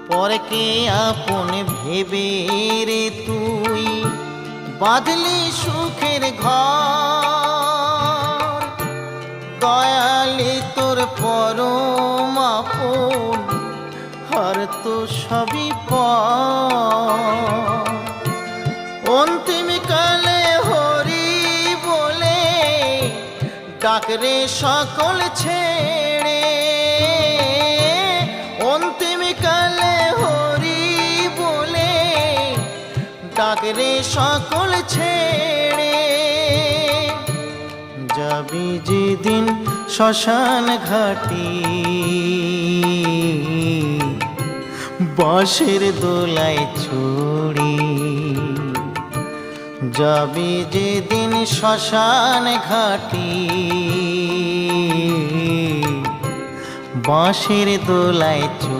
পরকে আপন ভেবে রে তুই বাঁধলি সুখের ঘর। দয়ালি তোর পরম আপন আর তো সবই পর। অন্তিম কালে হরি বলে ডাকরে সকল ছেড়ে। অন্তিম কালে হরি বলে ডাকরে সকল ছেড়ে। যাবি যেদিন শ্মশান ঘাটি বাঁশের দোলায় ছড়ি। যাবি যেদিন শ্মশান ঘাটি বাঁশের দোলায় ছড়ি।